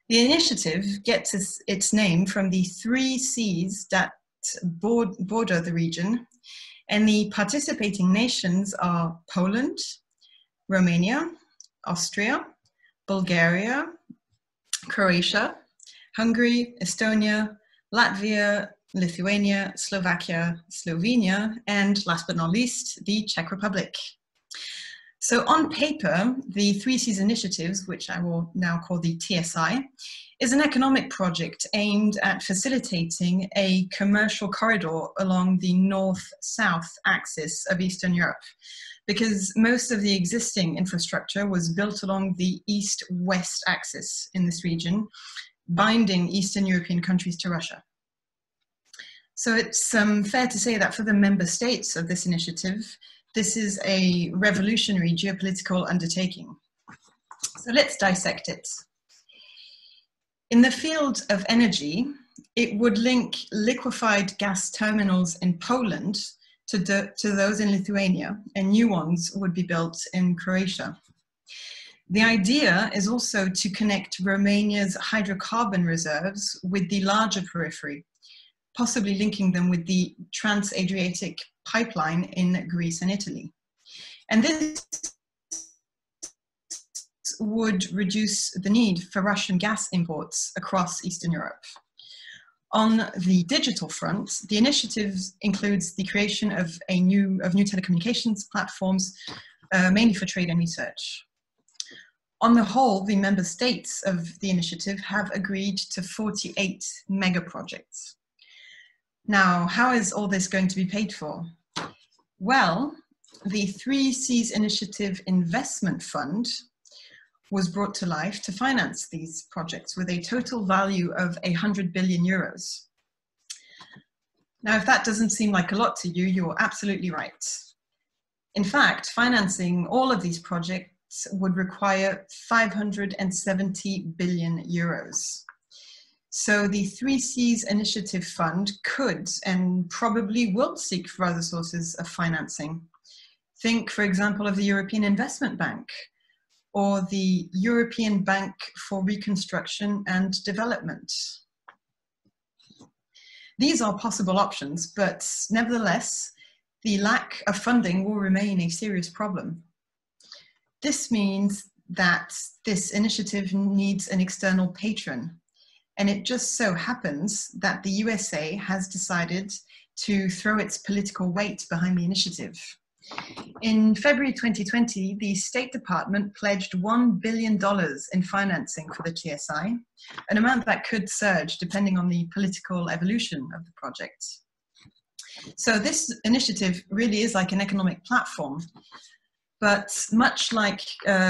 The initiative gets its name from the 3 seas that border the region, and the participating nations are Poland, Romania, Austria, Bulgaria, Croatia, Hungary, Estonia, Latvia, Lithuania, Slovakia, Slovenia, and last but not least, the Czech Republic. So on paper, the 3 Seas initiatives, which I will now call the TSI, is an economic project aimed at facilitating a commercial corridor along the north-south axis of Eastern Europe, because most of the existing infrastructure was built along the east-west axis in this region, binding Eastern European countries to Russia. So it's fair to say that for the member states of this initiative, this is a revolutionary geopolitical undertaking. So let's dissect it. In the field of energy, it would link liquefied gas terminals in Poland to those in Lithuania, and new ones would be built in Croatia. The idea is also to connect Romania's hydrocarbon reserves with the larger periphery, possibly linking them with the Trans-adriatic pipeline in Greece and Italy. And this would reduce the need for Russian gas imports across Eastern Europe. On the digital front, the initiative includes the creation of new telecommunications platforms, mainly for trade and research. On the whole, the member states of the initiative have agreed to 48 mega projects. Now, how is all this going to be paid for? Well, the 3 Seas Initiative Investment Fund was brought to life to finance these projects with a total value of 100 billion euros. Now, if that doesn't seem like a lot to you, you're absolutely right. In fact, financing all of these projects would require 570 billion euros. So the 3 Seas Initiative Fund could and probably will seek for other sources of financing. Think, for example, of the European Investment Bank or the European Bank for Reconstruction and Development. These are possible options, but nevertheless, the lack of funding will remain a serious problem. This means that this initiative needs an external patron. And it just so happens that the USA has decided to throw its political weight behind the initiative. In February 2020, the State Department pledged $1 billion in financing for the TSI, an amount that could surge depending on the political evolution of the project. So this initiative really is like an economic platform, but much like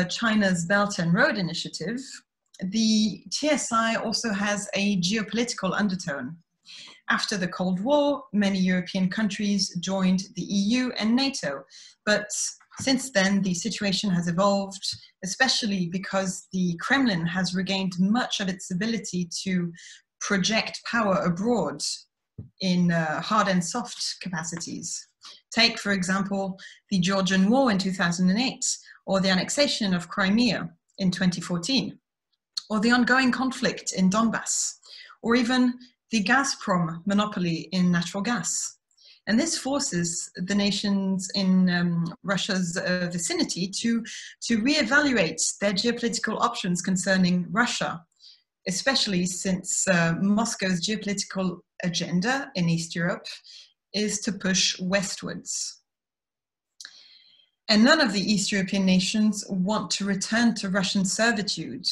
China's Belt and Road Initiative, the TSI also has a geopolitical undertone. After the Cold War, many European countries joined the EU and NATO, but since then the situation has evolved, especially because the Kremlin has regained much of its ability to project power abroad in hard and soft capacities. Take, for example, the Georgian War in 2008, or the annexation of Crimea in 2014. Or the ongoing conflict in Donbass, or even the Gazprom monopoly in natural gas. And this forces the nations in Russia's vicinity to reevaluate their geopolitical options concerning Russia, especially since Moscow's geopolitical agenda in East Europe is to push westwards. And none of the East European nations want to return to Russian servitude,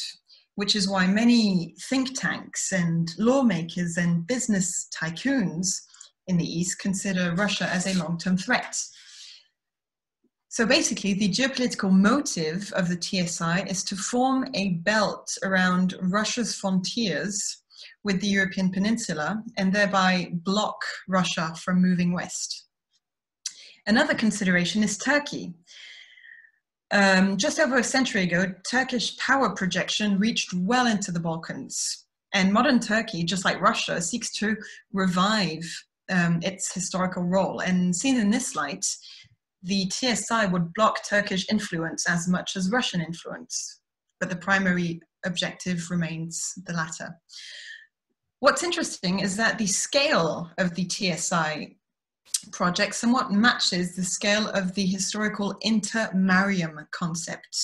which is why many think tanks and lawmakers and business tycoons in the East consider Russia as a long-term threat. So basically, the geopolitical motive of the TSI is to form a belt around Russia's frontiers with the European peninsula and thereby block Russia from moving west. Another consideration is Turkey. Just over a century ago, Turkish power projection reached well into the Balkans. And modern Turkey, just like Russia, seeks to revive its historical role. And seen in this light, the TSI would block Turkish influence as much as Russian influence. But the primary objective remains the latter. What's interesting is that the scale of the TSI project somewhat matches the scale of the historical Inter-Marium concept,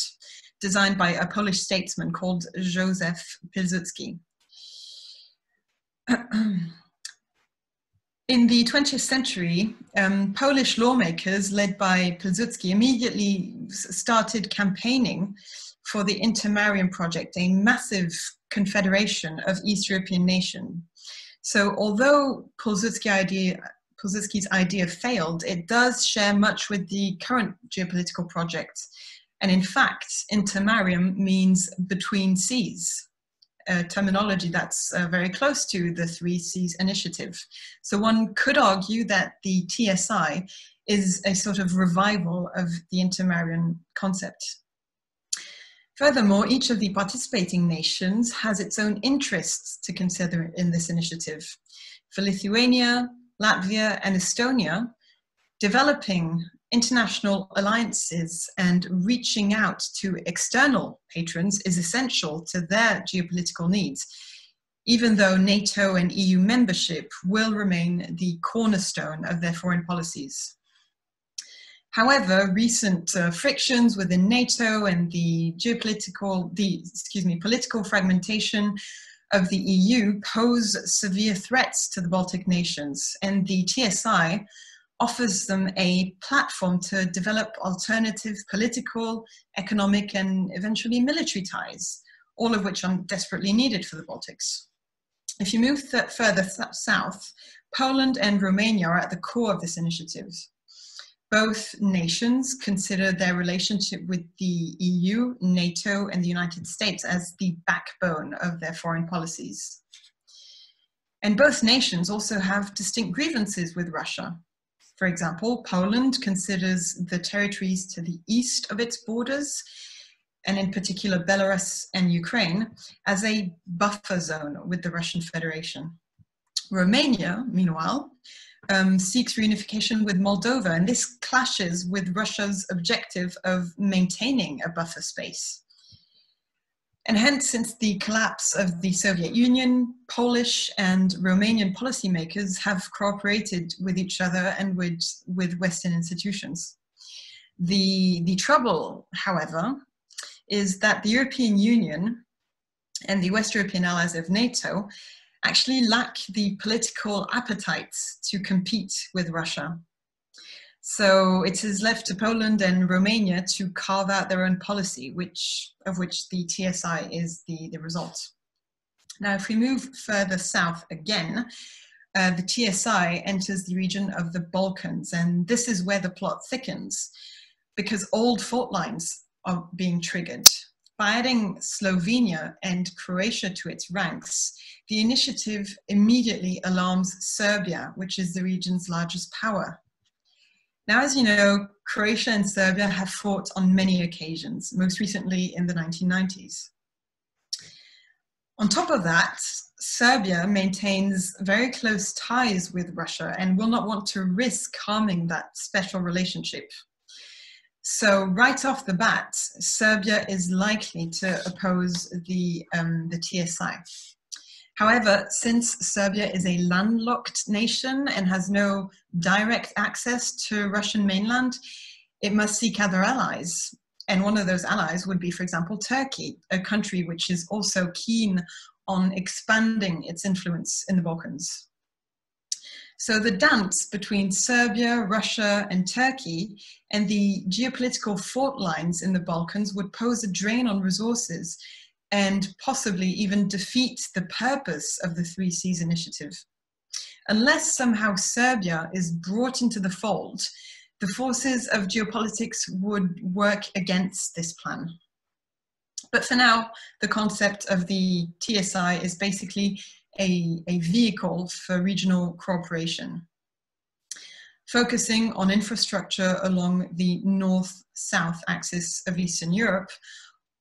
designed by a Polish statesman called Józef Pilsudski. In the 20th century, Polish lawmakers led by Pilsudski immediately started campaigning for the Inter-Marium project, a massive confederation of East European nations. So although Pilsudski's idea failed, it does share much with the current geopolitical project. And in fact, Inter-Marium means between seas, a terminology that's very close to the Three Seas initiative. So one could argue that the TSI is a sort of revival of the Inter-Marium concept. Furthermore, each of the participating nations has its own interests to consider in this initiative. For Lithuania, Latvia, and Estonia, developing international alliances and reaching out to external patrons is essential to their geopolitical needs, even though NATO and EU membership will remain the cornerstone of their foreign policies. However, recent frictions within NATO and the political fragmentation of the EU pose severe threats to the Baltic nations, and the TSI offers them a platform to develop alternative political, economic, and eventually military ties, all of which are desperately needed for the Baltics. If you move further south, Poland and Romania are at the core of this initiative. Both nations consider their relationship with the EU, NATO, and the United States as the backbone of their foreign policies. And both nations also have distinct grievances with Russia. For example, Poland considers the territories to the east of its borders, and in particular Belarus and Ukraine, as a buffer zone with the Russian Federation. Romania, meanwhile, seeks reunification with Moldova, and this clashes with Russia's objective of maintaining a buffer space. And hence, since the collapse of the Soviet Union, Polish and Romanian policymakers have cooperated with each other and with Western institutions. The trouble, however, is that the European Union and the West European allies of NATO actually lack the political appetite to compete with Russia. So it is left to Poland and Romania to carve out their own policy, of which the TSI is the result. Now, if we move further south again, the TSI enters the region of the Balkans, and this is where the plot thickens, because old fault lines are being triggered. By adding Slovenia and Croatia to its ranks, the initiative immediately alarms Serbia, which is the region's largest power. Now, as you know, Croatia and Serbia have fought on many occasions, most recently in the 1990s. On top of that, Serbia maintains very close ties with Russia and will not want to risk harming that special relationship. So right off the bat, Serbia is likely to oppose the TSI. However, since Serbia is a landlocked nation and has no direct access to Russian mainland, it must seek other allies. And one of those allies would be, for example, Turkey, a country which is also keen on expanding its influence in the Balkans. So the dance between Serbia, Russia, and Turkey and the geopolitical fault lines in the Balkans would pose a drain on resources and possibly even defeat the purpose of the Three Seas initiative. Unless somehow Serbia is brought into the fold, the forces of geopolitics would work against this plan. But for now, the concept of the TSI is basically a vehicle for regional cooperation, focusing on infrastructure along the north-south axis of Eastern Europe,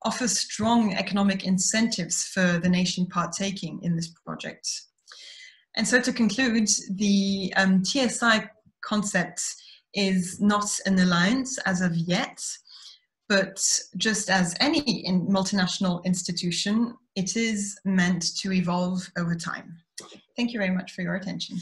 offers strong economic incentives for the nation partaking in this project. And so to conclude, the TSI concept is not an alliance as of yet, but just as any multinational institution, it is meant to evolve over time. Thank you very much for your attention.